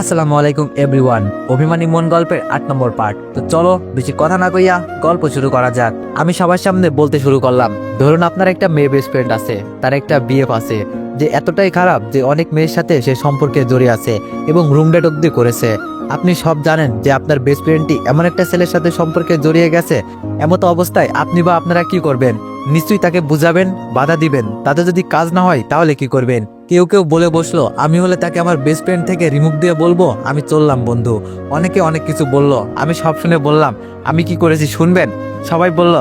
আসসালামু আলাইকুম এভরিওয়ান। অভিমানী মন গল্পের ৮ নম্বর পার্ট। তো চলো বেশি কথা না কইয়া গল্প শুরু করা যাক। আমি সবার সামনে বলতে শুরু করলাম, ধরুন আপনার একটা মেয়ে বেস্ট ফ্রেন্ড আছে, তার একটা বিএফ আছে, যে এতটাই খারাপ যে অনেক মেয়ের সাথে সে সম্পর্কে জড়িয়ে আছে এবং রুম ডেট অব্দি করেছে। আপনি সব জানেন যে আপনার বেস্ট ফ্রেন্ডটি এমন একটা ছেলের সাথে সম্পর্কে জড়িয়ে গেছে। এমতো অবস্থায় আপনি বা আপনারা কি করবেন? নিশ্চয়ই তাকে বুঝাবেন, বাধা দিবেন। তাতে যদি কাজ না হয় তাহলে কি করবেন? কেউ কেউ বলে বসলো, আমি হলে তাকে আমার বেস্ট ফ্রেন্ড থেকে রিমুভ দিয়ে বলবো আমি চললাম বন্ধু। অনেকে অনেক কিছু বললো, আমি সব শুনে বললাম আমি কি করেছি শুনবেন? সবাই বলল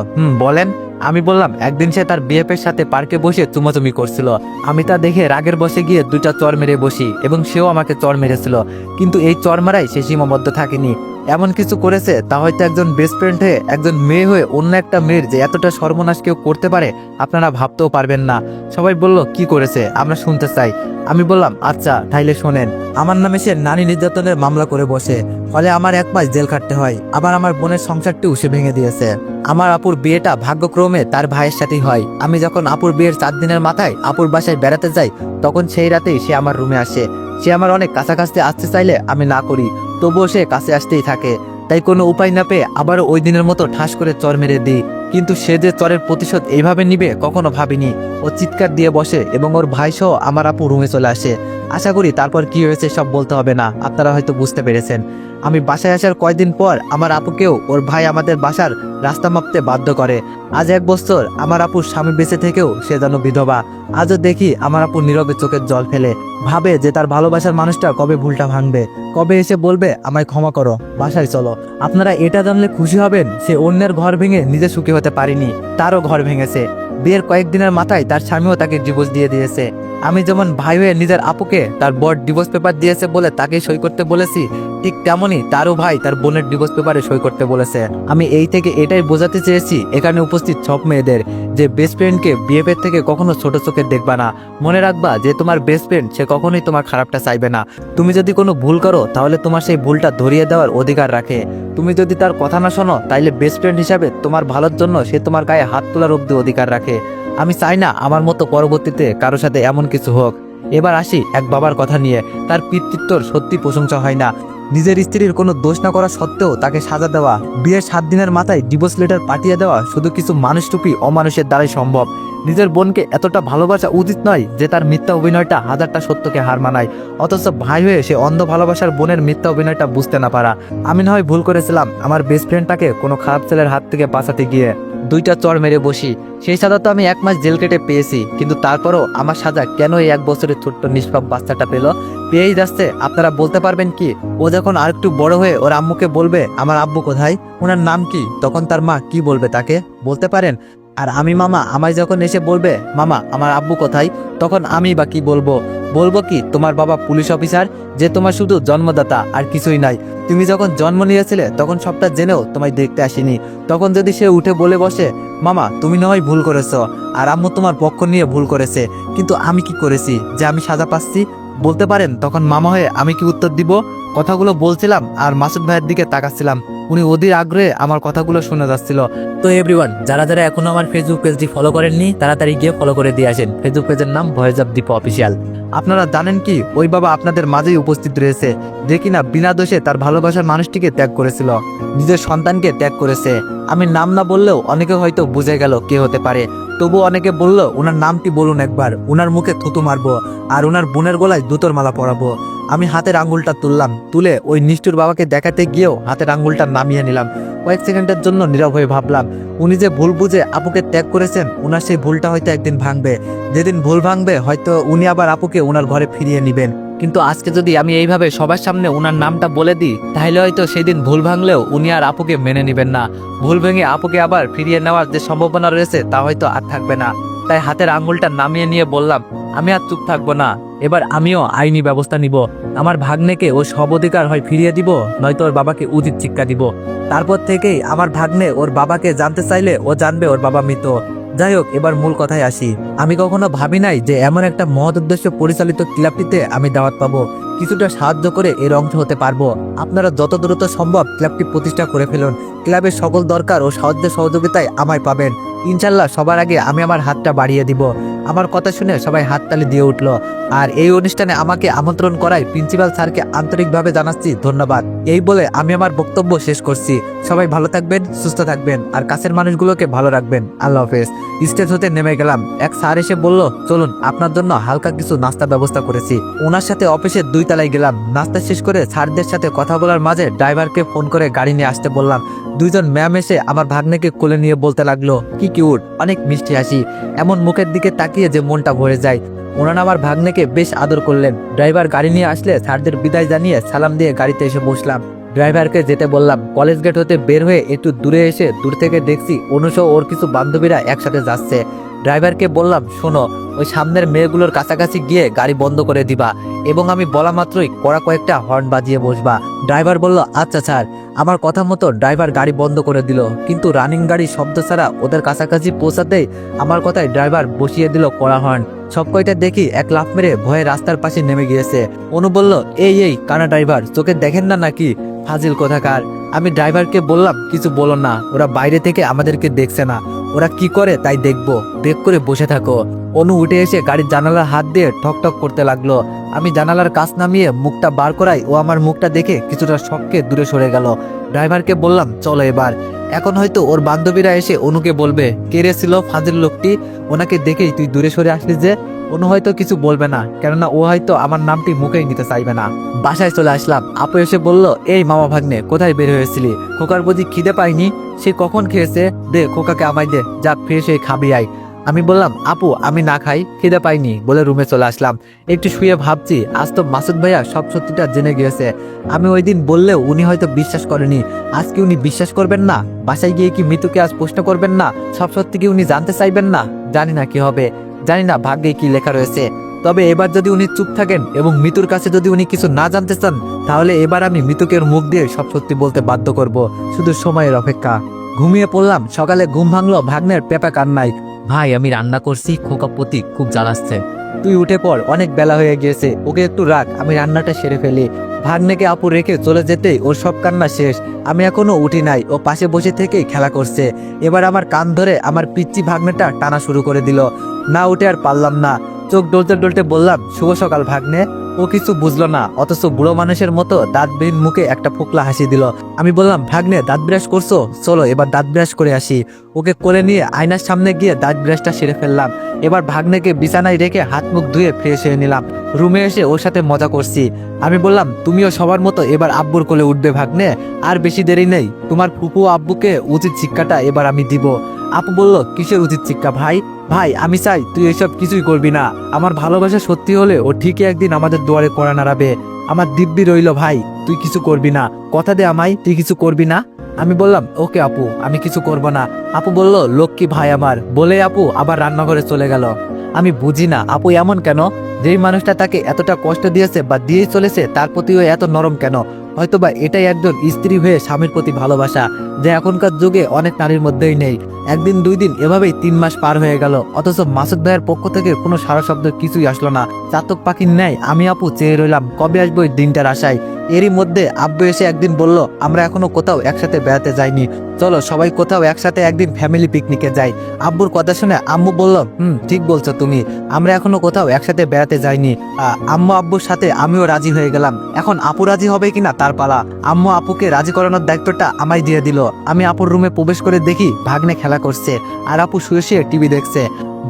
বলেন। আমি বললাম একদিন সে তার বিএফের সাথে পার্কে বসে চুমাচুমি করছিল। আমি তা দেখে রাগের বসে গিয়ে দুইটা চর মেরে বসি এবং সেও আমাকে চর মেরেছিল। কিন্তু এই চর মারাই সে সীমাবদ্ধ থাকেনি, এমন কিছু করেছে তা হয়তো একজন বেস্ট ফ্রেন্ড হয়ে, একজন মেয়ে হয়ে অন্য একটা মেয়ের যে এতটা সর্বনাশ কেউ করতে পারে আপনারা ভাবতেও পারবেন না। সবাই বলল কি করেছে আমরা শুনতে চাই। আমি বললাম আচ্ছা তাইলে শোনেন। আমার নামে সে নারী নির্যাতনের মামলা করে বসে, ফলে আমার 1 মাস জেল খাটতে হয়। আবার আমার বোনের সংসারটিও সে ভেঙে দিয়েছে। আমার আপুর বিয়েটা ভাগ্যক্রমে তার ভাইয়ের সাথেই হয়। আমি যখন আপুর বিয়ের 4 দিনের মাথায় আপুর বাসায় বেড়াতে যাই, তখন সেই রাতেই সে আমার রুমে আসে। সে আমার অনেক কাছাকাছি আসতে চাইলে আমি না করি, তবুও সে কাছে আসতেই থাকে। তাই কোনো উপায় না পেয়ে আবারও ওই দিনের মতো ঠাস করে চর মেরে দিই। কিন্তু সে যে চরের প্রতিশোধ এইভাবে নিবে কখনো ভাবিনি। ও চিৎকার দিয়ে বসে এবং ওর ভাই সহ আমার আপু রুমে চলে আসে। আশা করি তারপর কি হয়েছে সব বলতে হবে না, আপনারা হয়তো বুঝতে পেরেছেন। আমি বাসায় আসার কয়েকদিন পর আমার আপুকেও ওর ভাই আমাদের বাসার রাস্তা মাপতে বাধ্য করে। আজ 1 বছর আমার আপুর স্বামী বেঁচে থেকেও সে যেন বিধবা। আজও দেখি আমার আপু নীরবে চোখের জল ফেলে, ভাবে যে তার ভালোবাসার মানুষটা কবে ভুলটা ভাঙবে, কবে এসে বলবে আমায় ক্ষমা করো, বাসায় চলো। আপনারা এটা জানলে খুশি হবেন, সে অন্যের ঘর ভেঙে নিজে সুখী হতে পারেনি, তারও ঘর ভেঙেছে। বিয়ের কয়েকদিনের মাথায় তার স্বামীও তাকে ডিভোর্স দিয়ে দিয়েছে। আমি যেমন ভাই হয়ে নিজের আপুকে তার বর ডিভোর্স পেপার দিয়েছে বলে তাকে সই করতে বলেছি, ঠিক তেমনই তারও ভাই তার বোনের ডিভোর্স পেপারে সই করতে বলেছে। আমি এই থেকে এটাই বোঝাতে চেয়েছি এখানে উপস্থিত সব মেয়েদের, যে বেস্ট ফ্রেন্ডকে বিএফের থেকে কখনো ছোট চোখে দেখবা না। মনে রাখবা যে তোমার বেস্ট ফ্রেন্ড সে কখনোই তোমার খারাপটা চাইবে না। তুমি যদি কোনো ভুল করো তাহলে তোমার সেই ভুলটা ধরিয়ে দেওয়ার অধিকার রাখে। তুমি যদি তার কথা না শোনো তাইলে বেস্ট ফ্রেন্ড হিসাবে তোমার ভালোর জন্য সে তোমার গায়ে হাত তোলার অব্দি অধিকার রাখে। আমি চাই না আমার মতো পরবর্তীতে কারোর সাথে এমন কিছু হোক। এবার আসি এক বাবার কথা নিয়ে। তার পিতৃত্বর সত্যি প্রশংসা হয় না। নিজের স্ত্রীর কোনো দোষ না করা সত্ত্বেও তাকে সাজা দেওয়া, বিয়ের 7 দিনের মাথায় ডিভোর্স লেটার পাঠিয়ে দেওয়া শুধু কিছু মানুষরূপী অমানুষের দ্বারাই সম্ভব। নিজের বোনকে এতটা ভালোবাসা উচিত নয় যে তার মিথ্যা অভিনয়টা হাজারটা সত্যকে হার মানায়। অথচ ভাই হয়ে সে অন্ধ ভালোবাসার বোনের মিথ্যা অভিনয়টা বুঝতে না পারা। আমি না হয় ভুল করেছিলাম আমার বেস্ট ফ্রেন্ডটাকে কোনো খারাপ ছেলের হাত থেকে বাঁচাতে গিয়ে দুইটা চর মেরে বসি। সেই সাজা তো আমি 1 মাস জেল কেটে পেয়েছি, কিন্তু তারপরও আমার সাজা কেন এই 1 বছরের ছোট্ট নিষ্পাপ বাচ্চাটা পেল? পেয়েই যাচ্ছে। আপনারা বলতে পারবেন কি, ও যখন আরেকটু বড় হয়ে ওর আম্মুকে বলবে আমার আব্বু কোথায়, ওনার নাম কি, তখন তার মা কি বলবে তাকে বলতে পারেন? আর আমি মামা আমায় যখন এসে বলবে মামা আমার আব্বু কোথায়, তখন আমি বা কি বলবো? বলবো কি তোমার বাবা পুলিশ অফিসার, যে তোমার শুধু জন্মদাতা আর কিছুই নাই। তুমি যখন জন্ম নিয়েছিলে তখন সবটা জেনেও তোমায় দেখতে আসিনি। তখন যদি সে উঠে বলে বসে মামা তুমি না হয় ভুল করেছো আর আম্মু তোমার পক্ষ নিয়ে ভুল করেছে, কিন্তু আমি কি করেছি যে আমি সাজা পাচ্ছি, বলতে পারেন তখন মামা হয়ে আমি কি উত্তর দিব? কথাগুলো বলছিলাম আর মাসুদ ভাইয়ের দিকে তাকাচ্ছিলাম। উনি অধীর আগ্রহে আমার কথাগুলো শুনে যাচ্ছিল। তো এভরিওয়ান, যারা যারা এখনো আমার ফেসবুক পেজটি ফলো করেননি তাড়াতাড়ি গিয়ে ফলো করে দিয়ে আসেন। ফেসবুক পেজের নাম ভয়েস অফ দীপা অফিসিয়াল। আপনারা জানেন কি ওই বাবা আপনাদের মাঝেই উপস্থিত রয়েছে, যে কিনা বিনা দোষে তার ভালোবাসার মানুষটিকে ত্যাগ করেছিল, নিজের সন্তানকে ত্যাগ করেছে। আমি নাম না বললেও অনেকে হয়তো বুঝে গেল কে হতে পারে। তবু অনেকে বলল ওনার নামটি বলুন একবার, ওনার মুখে থুতু মারবো আর ওনার বোনের গলায় জুতোর মালা পরাবো। আমি হাতের আঙ্গুলটা তুললাম, তুলে ওই নিষ্ঠুর বাবাকে দেখাতে গিয়েও হাতের আঙ্গুলটা নামিয়ে নিলাম। কয়েক সেকেন্ডের জন্য নীরব হয়ে ভাবলাম, উনি যে ভুল বুঝে আপুকে ত্যাগ করেছেন, ওনার সেই ভুলটা হয়তো একদিন ভাঙবে। যেদিন ভুল ভাঙবে হয়তো উনি আবার আপুকে ওনার ঘরে ফিরিয়ে নেবেন। কিন্তু আজকে যদি আমি এইভাবে সবার সামনে ওনার নামটা বলে দিই, তাহলে হয়তো সেদিন ভুল ভাঙলেও উনি আর আপুকে মেনে নেবেন না। ভুল ভেঙে আপুকে আবার ফিরিয়ে নেওয়ার যে সম্ভাবনা রয়েছে তা হয়তো আর থাকবে না। তাই হাতের আঙ্গুলটা নামিয়ে নিয়ে বললাম, আমি আর চুপ থাকবো না, এবার আমিও আইনি ব্যবস্থা নিব। আমার ভাগ্নেকে ও সব অধিকার হয় ফিরিয়ে দিব, নয়তো ওর বাবাকে উচিত শিক্ষা দিব। তারপর থেকেই আমার ভাগ্নে ওর বাবাকে জানতে চাইলে ও জানবে ওর বাবা মৃত। যাই হোক, এবার মূল কথায় আসি। আমি কখনো ভাবি নাই যে এমন একটা মহৎ উদ্দেশ্য পরিচালিত ক্লাবটিতে আমি দাওয়াত পাবো, কিছুটা সাহায্য করে এর অংশ হতে পারবো। আপনারা যত দ্রুত সম্ভব ক্লাবটি প্রতিষ্ঠা করে ফেলুন। ক্লাবের সকল দরকার ও সাহায্য সহযোগিতায় আমায় পাবেন। ইনশাল্লাহ সবার আগে আমি আমার হাতটা বাড়িয়ে দিব। আমার কথা শুনে সবাই হাততালি দিয়ে উঠলো। আর এই অনুষ্ঠানে আমাকে আমন্ত্রণ করায় প্রিন্সিপাল স্যারকে আন্তরিকভাবে জানাচ্ছি ধন্যবাদ। এই বলে আমি আমার বক্তব্য শেষ করছি। সবাই ভালো থাকবেন, সুস্থ থাকবেন, আর কাছের মানুষগুলোকে ভালো রাখবেন। আল্লাহ হাফেজ। স্টেজ হতে নেমে গেলাম। এক স্যার এসে বলল, চলুন আপনার জন্য হালকা কিছু নাস্তা ব্যবস্থা করেছি। ওনার সাথে অফিসের 2 তলায় গেলাম। নাস্তা শেষ করে স্যারদের সাথে কথা বলার মাঝে ড্রাইভারকে ফোন করে গাড়ি নিয়ে আসতে বললাম। 2 জন ম্যাম এসে আমার ভাগ্নেকে কোলে নিয়ে বলতে লাগলো, কি কিউট, অনেক মিষ্টি হাসি, এমন মুখের দিকে তাকিয়ে যে মনটা ভরে যায়। ওনারা আমার ভাগ্নেকে বেশ আদর করলেন। ড্রাইভার গাড়ি নিয়ে আসলে স্যারদের বিদায় জানিয়ে সালাম দিয়ে গাড়িতে এসে বসলাম। ড্রাইভারকে যেতে বললাম। কলেজ গেট হতে বের হয়ে একটু দূরে এসে দূর থেকে দেখছি অনুষ ওর কিছু বান্ধবীরা একসাথে যাচ্ছে। ড্রাইভারকে বললাম, শোনো, ওই সামনের মেয়েগুলোর কাছাকাছি গিয়ে গাড়ি বন্ধ করে দিবা এবং আমি বলা মাত্রই কড়া কয়েকটা হর্ন বাজিয়ে বসবা। ড্রাইভার বলল, আচ্ছা স্যার। আমার কথা মতো ড্রাইভার গাড়ি বন্ধ করে দিল, কিন্তু রানিং গাড়ি শব্দ ছাড়া ওদের কাছাকাছি পৌঁছাতেই আমার কথায় ড্রাইভার বসিয়ে দিল কড়া হর্ন। সব কয়টা দেখি এক লাফ মেরে ভয়ে রাস্তার পাশে নেমে গিয়েছে। অনু বলল, এই কানা ড্রাইভার, চোখে দেখেন না নাকি, ফাজিল কোথাকার। আমি ড্রাইভারকে বললাম, কিছু বলো না, ওরা বাইরে থেকে আমাদেরকে দেখছে না, ওরা কি করে তাই দেখবো, ব্রেক করে বসে থাকো। অনু উঠে এসে গাড়ির জানালার হাত দিয়ে ঠকঠক করতে লাগলো। আমি জানালার কাছ নামিয়ে মুখটা বার করাই ও আমার মুখটা দেখে কিছুটা শক্কে দূরে সরে গেল। ড্রাইভারকে বললাম, চলো এবার। এখন হয়তো ওর বান্ধবীরা এসে অনুকে বলবে, কে রে ছিল ফাজিল লোকটি, ওনাকে দেখেই তুই দূরে সরে আসলি যে। অনু হয়তো কিছু বলবে না, কেননা ও হয়তো আমার নামটি মুখেই নিতে চাইবে না। বাসায় চলে আসলাম। আপু এসে বলল, এই মামা ভাগ্নে, কোথায় বের হয়েছিলি? খোকার বুঝি খিদে পাইনি? সে কখন খেয়েছে? দে খোকাকে আমায় দে, যা ফ্রেশ হয়ে খাবি আয়। আমি বললাম, আপু আমি না খাই, খিদে পাইনি বলে রুমে চলে আসলাম। একটু শুয়ে ভাবছি, আজ তো মাসুদ ভাইয়া সব সত্যিটা জেনে গিয়েছে। আমি ওই দিন বললেও উনি হয়তো বিশ্বাস করেনি, আজকে উনি বিশ্বাস করবেন না? বাসায় গিয়ে কি মিতুকে আজ প্রশ্ন করবেন না? সব সত্যি কি উনি জানতে চাইবেন না? জানি না কি হবে, জানি না ভাগ্যে কি লেখা রয়েছে। তবে এবার যদি উনি চুপ থাকেন এবং মিতুর কাছে যদি উনি কিছু না জানতে চান, তাহলে এবার আমি মিতুকের মুখ দিয়ে সব সত্যি বলতে বাধ্য করব। শুধু সময়ের অপেক্ষা। ঘুমিয়ে পড়লাম। সকালে ঘুম ভাঙলো ভাগ্নের পেঁপা কান্নায়। ভাই আমি রান্না করছি, খোকা প্রতীক খুব জ্বালাচ্ছে, তুই উঠে পড়, অনেক বেলা হয়ে গিয়েছে, ওকে একটু রাখ, আমি রান্নাটা সেরে ফেলি। ভাগ্নেকে আপু রেখে চলে যেতেই ওর সব কান্না শেষ। আমি এখনো উঠি নাই, ও পাশে বসে থেকেই খেলা করছে। এবার আমার কান ধরে আমার পিচ্চি ভাগ্নেটা টানা শুরু করে দিল। না উঠে আর পারলাম না। চোখ ডলতে ডলতে বললাম, শুভ সকাল ভাগ্নে। ও কিছু বুঝলো না, অথচ বুড়ো মানুষের মতো দাঁতবিহীন মুখে একটা ফোকলা হাসি দিল। আমি বললাম, ভাগ্নে দাঁত ব্রাশ করছো? চলো এবার দাঁত ব্রাশ করে আসি। ওকে কোলে নিয়ে আয়নার সামনে গিয়ে দাঁত ব্রাশটা সেরে ফেললাম। এবার ভাগ্নেকে বিছানায় রেখে হাত মুখ ধুয়ে ফ্রেশ হয়ে নিলাম। রুমে এসে ওর সাথে মজা করছি। আমি বললাম, তুমিও সবার মতো এবার আব্বুর কোলে উঠবে ভাগ্নে, আর বেশি দেরি নেই, তোমার ফুপু আব্বুকে উচিত শিক্ষাটা এবার আমি দিব। আপু বলল, কিসের উচিত শিক্ষা ভাই? ভাই আমি চাই তুই এসব কিছুই করবি না। আমার ভালোবাসা সত্যি হলে ও ঠিকই একদিন আমাদের দুয়ারে কড়া নাড়াবে। আমার দিব্যি রইল ভাই, তুই কিছু করবি না, কথা দে আমায় তুই কিছু করবি না। আমি বললাম, ওকে আপু, আমি কিছু করব না। আপু বলল, লক্ষ্মী ভাই আমার, বলে আপু আবার রান্নাঘরে চলে গেল। আমি বুঝি না আপু এমন কেন? যেই মানুষটা তাকে এতটা কষ্ট দিয়েছে বা দিয়ে চলেছে, তার প্রতিও এত নরম কেন? হয়তোবা এটাই একজন স্ত্রী হয়ে স্বামীর প্রতি ভালোবাসা, যে এখনকার যুগে অনেক নারীর মধ্যেই নেই। একদিন 2 দিন এভাবেই 3 মাস পার হয়ে গেল, অথচ মাসুদ ভাইয়ের পক্ষ থেকে কোনো সারা শব্দ কিছুই আসলো না। চাতক পাখির ন্যায় আমি আপু চেয়ে রইলাম কবে আসবো এই দিনটার আশায়। এরই মধ্যে আব্বু এসে একদিন বলল, আমরা এখনো কোথাও একসাথে বেড়াতে যাইনি, চলো সবাই কোথাও একসাথে একদিন ফ্যামিলি পিকনিকে যাই। আব্বুর কথা শুনে আম্মু বলল, ঠিক বলছো তুমি, আমরা এখনো কোথাও একসাথে বেড়াতে যাইনি। আম্মু আব্বুর সাথে আমিও রাজি হয়ে গেলাম। এখন আপু রাজি হবে কিনা তার পালা। আম্মু আপুকে রাজি করানোর দায়িত্বটা আমায় দিয়ে দিল। আমি আপুর রুমে প্রবেশ করে দেখি ভাগ্নে খেলা করছে আর আপু শুয়ে শুয়ে টিভি দেখছে।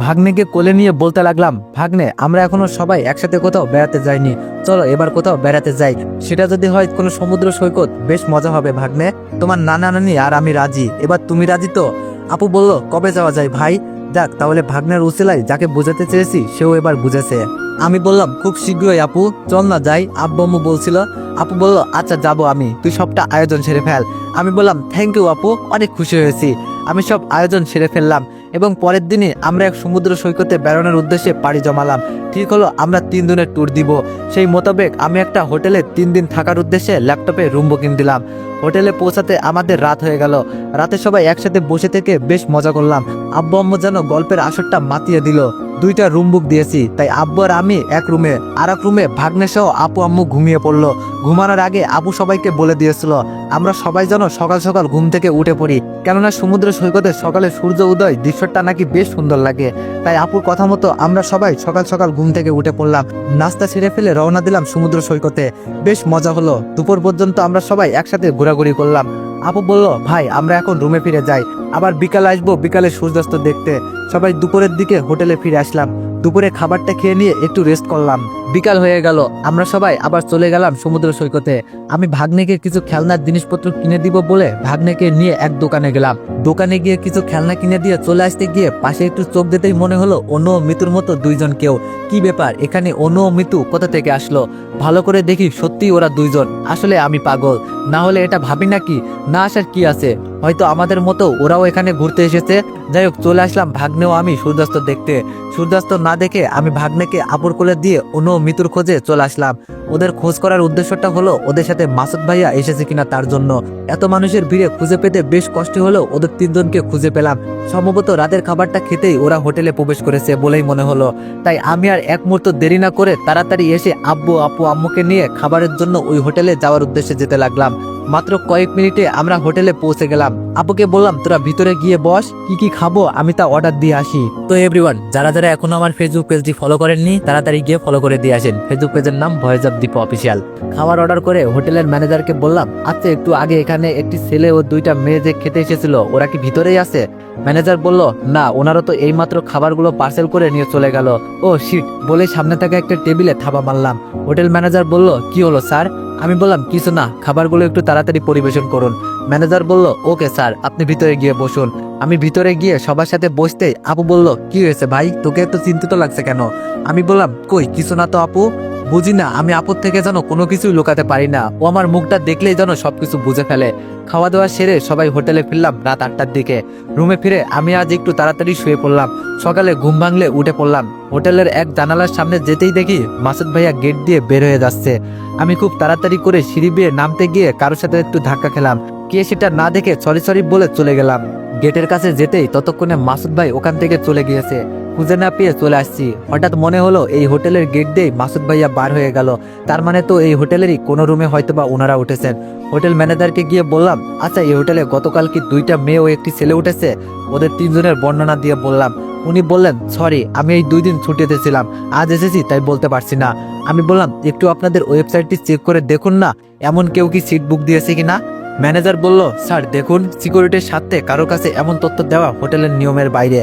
ভাগ্নেকে কোলে নিয়ে বলতে লাগলাম, ভাগ্নে আমরা এখনো সবাই একসাথে কোথাও বেড়াতে যাইনি, চলো এবার কোথাও বেড়াতে যাই। সেটা যদি হয় কোনো সমুদ্র সৈকত, বেশ মজা হবে ভাগ্নে। তোমার নানা নানি আর আমি রাজি, এবার তুমি রাজি তো? আপু বলল, কবে যাওয়া যায় ভাই? যাক তাহলে ভাগ্নের উসিলায় যাকে বোঝাতে চেয়েছি সেও এবার বুঝেছে। আমি বললাম, খুব শীঘ্রই আপু, চল না যাই, আব্বু আম্মু বলছিল। আপু বলল, আচ্ছা যাবো আমি, তুই সবটা আয়োজন সেরে ফেল। আমি বললাম, থ্যাংক ইউ আপু, অনেক খুশি হয়েছি। আমি সব আয়োজন সেরে ফেললাম এবং পরের দিনই আমরা এক সমুদ্র সৈকতে বেড়ানোর উদ্দেশ্যে পাড়ি জমালাম। ঠিক হলো আমরা 3 দিনের ট্যুর দিব। সেই মোতাবেক আমি একটা হোটেলে 3 দিন থাকার উদ্দেশ্যে ল্যাপটপে রুম বুকিং দিলাম। হোটেলে পৌঁছাতে আমাদের রাত হয়ে গেল। রাতে সবাই একসাথে বসে থেকে বেশ মজা করলাম। আব্বু আম্মু যেন গল্পের আসরটা মাতিয়ে দিল। দুইটা রুম বুক দিয়েছি, তাই আব্বু আর আমি এক রুমে, আর এক রুমে ভাগ্নে সহ আপু আম্মু ঘুমিয়ে পড়লো। ঘুমানোর আগে আবু সবাইকে বলে দিয়েছিল আমরা সবাই যেন সকাল সকাল ঘুম থেকে উঠে পড়ি, কেননা সমুদ্র সৈকতে সকালে সূর্য উদয় দৃশ্যটা নাকি বেশ সুন্দর লাগে। তাই আপুর কথা মতো আমরা সবাই সকাল সকাল ঘুম থেকে উঠে পড়লাম, নাস্তা ছেড়ে ফেলে রওনা দিলাম সমুদ্র সৈকতে। বেশ মজা হলো, দুপুর পর্যন্ত আমরা সবাই একসাথে ঘোরাঘুরি করলাম। আপু বলল ভাই আমরা এখন রুমে ফিরে যাই, আবার বিকালে আসবো বিকালে সূর্যাস্ত দেখতে। সবাই দুপুরের দিকে হোটেলে ফিরে আসলাম, দুপুরে খাবারটা খেয়ে নিয়ে একটু রেস্ট করলাম। বিকাল হয়ে গেল, আমরা সবাই আবার চলে গেলাম সমুদ্র সৈকতে। আমি ভাগ্নেকে কিছু খেলনার জিনিসপত্র কিনে দিব বলে ভাগ্নেকে নিয়ে এক দোকানে গেলাম। দোকানে গিয়ে কিছু খেলনা কিনে দিয়ে চলে আসতে গিয়ে পাশে একটু চোখ দিতেই মনে হলো অনু ও মিতুর মতো দুইজন কেউ। কি ব্যাপার, এখানে অনু ও মিতু কোথা থেকে আসলো? ভালো করে দেখি সত্যি ওরা দুইজন। আসলে আমি পাগল, না হলে এটা ভাবি নাকি? না আসার কি আছে, হয়তো আমাদের মতো ওরাও এখানে ঘুরতে এসেছে। যাই হোক, চলে আসলাম ভাগ্নেও আমি সূর্যাস্ত দেখতে। সূর্যাস্ত না দেখে আমি ভাগ্নেকে আপুর কোলে দিয়ে অনু ও মিতুর খোঁজে চলে আসলাম। ওদের খোঁজ করার উদ্দেশ্যটা হলো ওদের সাথে মাসুদ ভাইয়া এসেছে কিনা তার জন্য। এত মানুষের ভিড়ে খুঁজে পেতে বেশ কষ্ট হলো, ওদের তিনজনকে খুঁজে পেলাম। সম্ভবত রাতের খাবারটা খেতেই ওরা হোটেলে প্রবেশ করেছে বলেই মনে হলো। তাই আমি আর এক মুহূর্ত দেরি না করে তাড়াতাড়ি এসে আব্বু আপু আম্মুকে নিয়ে খাবারের জন্য ওই হোটেলে যাওয়ার উদ্দেশ্যে যেতে লাগলাম। মাত্র কয়েক মিনিটে আমরা হোটেলে পৌঁছে গেলাম। আপুকে বললাম তোরা ভিতরে গিয়ে বস, কি খাবো আমি তা অর্ডার দিয়ে আসি। তো এভরিওয়ান, যারা যারা এখনো আমার ফেসবুক পেজটি ফলো করেননি তাড়াতাড়ি গিয়ে ফলো করে দিয়ে আসেন। ফেসবুক পেজের নাম ভয়েস অফ দীপা অফিসিয়াল। খাবার অর্ডার করে হোটেলের ম্যানেজারকে বললাম আচ্ছা একটু আগে এখানে একটি ছেলে ও দুইটা মেয়ে যে খেতে এসেছিল ওরা কি ভিতরেই আছে? ম্যানেজার বলল না, ওনারা তো এইমাত্র খাবারগুলো পার্সেল করে নিয়ে চলে গেল। ও শিট বলে সামনে থাকা একটা টেবিলে থাবা মারলাম। হোটেল ম্যানেজার বলল কি হলো স্যার? আমি বললাম কিছু না, খাবারগুলো একটু তাড়াতাড়ি পরিবেশন করুন। ম্যানেজার বলল ওকে স্যার, আপনি ভিতরে গিয়ে বসুন। আমি ভিতরে গিয়ে সবার সাথে বসতেই আপু বলল কি হয়েছে ভাই, তোকে এত চিন্তিত লাগছে কেন? আমি বললাম কই কিছু না তো আপু। বুঝি না, আমি আপুর থেকে যেন কোনো কিছুই লুকাতে পারি না, ও আমার মুখটা দেখলেই যেন সবকিছু বুঝে ফেলে। খাওয়া দাওয়া সেরে সবাই হোটেলে ফিরলাম রাত 8টার দিকে। রুমে ফিরে আমি আজ একটু তাড়াতাড়ি শুয়ে পড়লাম। সকালে ঘুম ভাঙলে উঠে পড়লাম। হোটেলের এক জানালার সামনে যেতেই দেখি মাসুদ ভাইয়া গেট দিয়ে বের হয়ে যাচ্ছে। আমি খুব তাড়াতাড়ি করে সিঁড়ি বেয়ে নামতে গিয়ে কারোর সাথে একটু ধাক্কা খেলাম, কে সেটা না দেখে সরি সরি বলে চলে গেলাম। গেটের কাছে যেতেই ততক্ষণে মাসুদ ভাই ওখান থেকে চলে গিয়েছে। খুঁজে না পেয়ে চলে আসছি। হঠাৎ মনে হলো এই হোটেলের গেট দিয়ে মাসুদ ভাইয়া বার হয়ে গেল, তার মানে তো এই হোটেলেরই কোনো রুমে হয়তোবা ওনারা উঠেছেন। হোটেল ম্যানেজারকে গিয়ে বললাম আচ্ছা এই হোটেলে গতকাল কি দুইটা মেয়ে ও একটি ছেলে উঠেছে? ওদের তিনজনের বর্ণনা দিয়ে বললাম। উনি বললেন সরি, আমি এই 2 দিন ছুটিতে ছিলাম, আজ এসেছি তাই বলতে পারছি না। আমি বললাম একটু আপনাদের ওয়েবসাইটটি চেক করে দেখুন না, এমন কেউ কি সিট বুক দিয়েছে কিনা। ম্যানেজার বলল স্যার দেখুন, সিকিউরিটির সাথে কারোর কাছে এমন তথ্য দেওয়া হোটেলের নিয়মের বাইরে,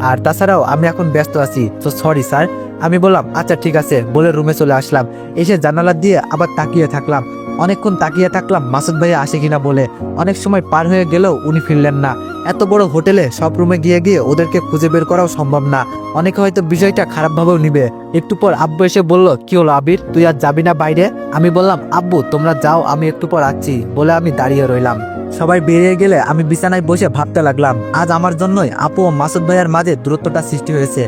আর তাছাড়াও আমি এখন ব্যস্ত আছি, তো সরি স্যার। আমি বললাম আচ্ছা ঠিক আছে বলে রুমে চলে আসলাম। এসে জানালা দিয়ে আবার তাকিয়ে থাকলাম। অনেকক্ষণ তাকিয়ে থাকলাম মাসুদ ভাইয়া আসে কিনা বলে। অনেক সময় পার হয়ে গেলেও উনি ফিরলেন না। এত বড় হোটেলে সব রুমে গিয়ে গিয়ে ওদেরকে খুঁজে বের করাও সম্ভব না, অনেকে হয়তো বিষয়টা খারাপভাবেও নিবে। একটু পর আব্বু এসে বলল কি হলো আবির, তুই আর যাবি না বাইরে? আমি বললাম আব্বু তোমরা যাও, আমি একটু পর আসছি বলে আমি দাঁড়িয়ে রইলাম। সবাই বেরিয়ে গেলে আমি বিছানায় বসে ভাবতে লাগলাম আজ আমার জন্যই আপু ও মাসুদ ভাইয়ার মাঝে দূরত্বটা সৃষ্টি হয়েছে।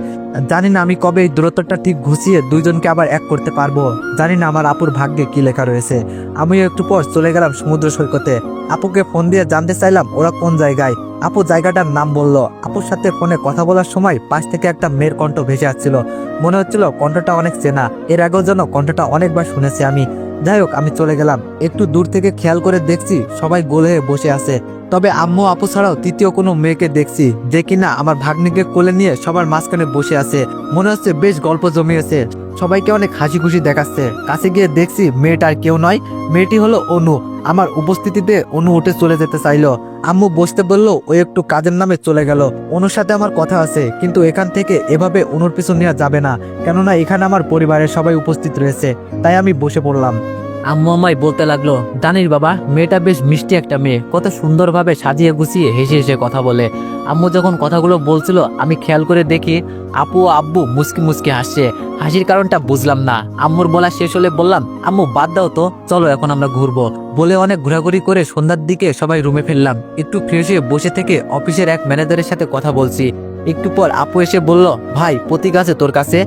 জানি না আমি কবে এই দূরত্বটা ঠিক ঘুষিয়ে দুইজনকে আবার এক করতে পারবো। জানি না আমার আপুর ভাগ্যে কি লেখা রয়েছে। আমিও একটু পর চলে গেলাম সমুদ্র সৈকতে। আপুকে ফোন দিয়ে জানতে চাইলাম ওরা কোন জায়গায়। আপু জায়গাটার নাম বলল। আপুর সাথে ফোনে কথা বলার সময় পাশ থেকে একটা মেয়ের কণ্ঠ ভেসে আসছিল। মনে হচ্ছিল কণ্ঠটা অনেক চেনা, এর আগেও যেন কণ্ঠটা অনেকবার শুনেছি আমি। যাই হোক আমি চলে গেলাম। একটু দূর থেকে খেয়াল করে দেখছি সবাই গোল হয়ে বসে আছে, তবে আম্মু আপু ছাড়াও তৃতীয় কোনো মেয়েকে দেখছি যে কিনা আমার ভাগ্নিকে কোলে নিয়ে সবার মাঝখানে বসে আছে। মনে হচ্ছে বেশ গল্প জমিয়েছে, সবাইকে অনেক হাসি খুশি দেখাচ্ছে। কাছে গিয়ে দেখছি মেয়েটা আর কেউ নয়, মেয়েটি হলো অনু। আমার উপস্থিতিতে অনু উঠে চলে যেতে চাইলো। আম্মু বসতে বললো ও একটু কাজের নামে চলে গেল। অনুর সাথে আমার কথা আছে, কিন্তু এখান থেকে এভাবে অনুর পিছু নেওয়া যাবে না, কেননা এখানে আমার পরিবারের সবাই উপস্থিত রয়েছে। তাই আমি বসে পড়লাম। আম্মু আমায় বলতে লাগলো জানিস বাবা, মেয়েটা বেশ মিষ্টি একটা মেয়ে, কত সুন্দরভাবে সাজিয়ে গুছিয়ে হেসে হেসে কথা বলে। আম্মু যখন কথাগুলো বলছিল আমি খেয়াল করে দেখি আপু ও আব্বু মুচকি মুচকি হাসছে। হাসির কারণটা বুঝলাম না। আম্মুর বলা শেষ হলে বললাম আম্মু বাদ দাও তো, চলো এখন আমরা ঘুরবো। বলে অনেক ঘোরাঘুরি করে সন্ধ্যার দিকে সবাই রুমে ফিরলাম। একটু ফ্রেশ হয়ে বসে থেকে অফিসের এক ম্যানেজারের সাথে কথা বলছি। একটু পর আপু এসে বলল ভাই প্রতীক আছে তোর কাছে?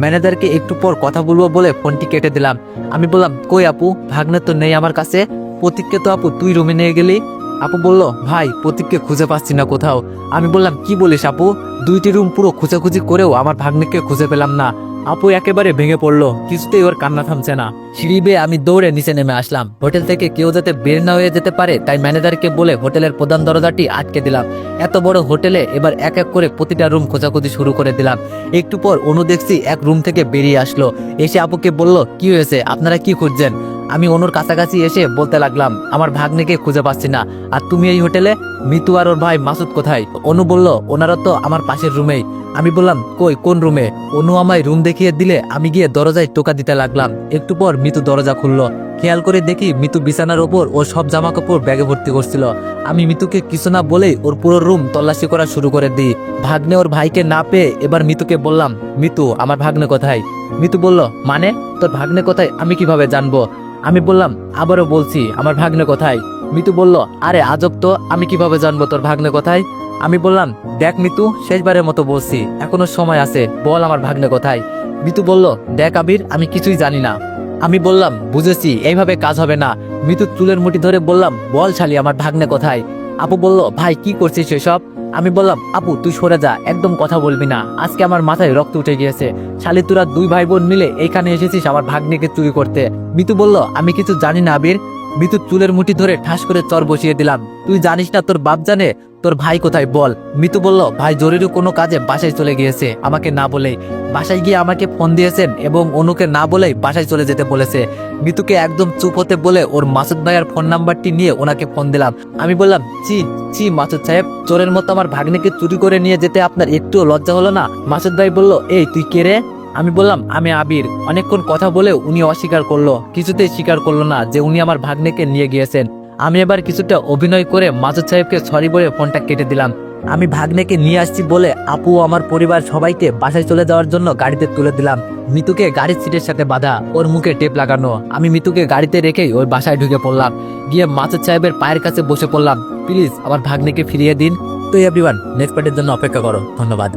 ম্যানেজারকে একটু পর কথা বলবো বলে ফোনটি কেটে দিলাম। আমি বললাম কই আপু, ভাগ্নে তো নেই আমার কাছে। প্রতীককে তো আপু তুই রুমে নিয়ে গেলি। আপু বলল, ভাই প্রতীককে খুঁজে পাচ্ছি না কোথাও। আমি বললাম, কি বলিস আপু? 2টি রুম পুরো খোঁজাখুঁজি করেও আমার ভাগ্নিকে খুঁজে পেলাম না। আপু একেবারে ভেঙে পড়লো, কিছুতেই ওর কান্না থামছে না। সিঁড়ি বেয়ে আমি দৌড়ে নিচে নেমে আসলাম। হোটেল থেকে কেউ যাতে বের না হয়ে যেতে পারে তাই ম্যানেজারকে বলে হোটেলের প্রধান দরজাটি আটকে দিলাম। এত বড় হোটেলে এবার এক এক করে প্রতিটা রুম খোঁজাখুঁজি শুরু করে দিলাম। একটু পর অনু দেখছি এক রুম থেকে বেরিয়ে আসলো, এসে আপুকে বলল, কি হয়েছে, আপনারা কি খুঁজছেন? আমি অনুর কাছাকাছি এসে বলতে লাগলাম, আমার ভাগ্নিকে খুঁজে পাচ্ছি না। আর তুমি এই হোটেলে? মিতু আর ওর ভাই মাসুদ কোথায়? অনু বলল, ওনারা তো আমার পাশের রুমেই। আমি বললাম, কই, কোন রুমে? অনু আমায় রুম দেখিয়ে দিলে আমি গিয়ে দরজায় টোকা দিতে লাগলাম। একটু পর মিতু দরজা খুললো। খেয়াল করে দেখি মিতু বিছানার ওপর ওর সব জামা কাপড় ব্যাগে ভর্তি করছিল। আমি মিতুকে কিছু না বলেই ওর পুরো রুম তল্লাশি করা শুরু করে দিই। ভাগ্নে ওর ভাইকে না পেয়ে এবার মিতুকে বললাম, মিতু, আমার ভাগ্নে কোথায়? মিতু বলল, মানে তোর ভাগ্নে কোথায় আমি কিভাবে জানবো? আমি বললাম, আবারও বলছি, আমার ভাগ্নে কোথায়? মিতু বলল, আরে আজব তো, আমি কিভাবে জানবো তোর ভাগ্নে কোথায়? আমি বললাম, দেখ মিতু, শেষবারের মতো বলছি, এখনো সময় আছে, বল আমার ভাগ্নে কোথায়? মিতু বলল, দেখ আবির, আমি কিছুই জানি না। আমি বললাম, বুঝেছি, এইভাবে কাজ হবে না। মিতু চুলের মুঠি ধরে বললাম, বল শালি, আমার ভাগ্নে কোথায়? আপু বলল, ভাই কি করছিস এসব? আমি বললাম, আপু তুই সরে যা, একদম কথা বলবি না, আজকে আমার মাথায় রক্ত উঠে গিয়েছে। শালি তোরা 2 ভাই বোন মিলে এইখানে এসেছিস আমার ভাগ্নিকে চুরি করতে। মিতু বলল, আমি কিছু জানি না আবির। মিতু চুলের মুঠি ধরে ঠাস করে চর বসিয়ে দিলাম। তুই জানিস না তোর বাপ জানে? তোর ভাই কোথায় বল? মিতু বলল, ভাই জরুরি কোনো কাজে বাসায় চলে গিয়েছে, আমাকে না বলেই। বাসায় গিয়ে আমাকে ফোন দিয়েছেন এবং অনুকে না বলেই বাসায় চলে যেতে বলেছে। মিতুকে একদম চুপ হতে বলে ওর মাসুদ ভাইয়ের ফোন নাম্বারটি নিয়ে ওনাকে ফোন দিলাম। আমি বললাম, ছি মাসুদ সাহেব, চোরের মতো আমার ভাগ্নিকে চুরি করে নিয়ে যেতে আপনার একটুও লজ্জা হলো না? মাসুদ ভাই বলল, এই তুই কে রে? আমি বললাম, আমি আবির। অনেকক্ষণ কথা বলে উনি অস্বীকার করলো, কিছুতেই স্বীকার করলো না যে উনি আমার ভাগ্নিকে নিয়ে গিয়েছেন। আমি এবার কিছুটা অভিনয় করে মাসুদ সাহেবকে সরি বলে ফোনটা কেটে দিলাম। আমি ভাগ্নেকে নিয়ে আসছি বলে আপু আমার পরিবার সবাইকে বাসায় চলে যাওয়ার জন্য গাড়িতে তুলে দিলাম। মিতুকে গাড়ির সিটের সাথে বাঁধা, ওর মুখে টেপ লাগানো। আমি মিতুকে গাড়িতে রেখেই ওর বাসায় ঢুকে পড়লাম। গিয়ে মাসুদ সাহেবের পায়ের কাছে বসে পড়লাম, প্লিজ আমার ভাগ্নেকে ফিরিয়ে দিন। তো এভরিওয়ান, নেক্সট পার্টের জন্য অপেক্ষা করো। ধন্যবাদ।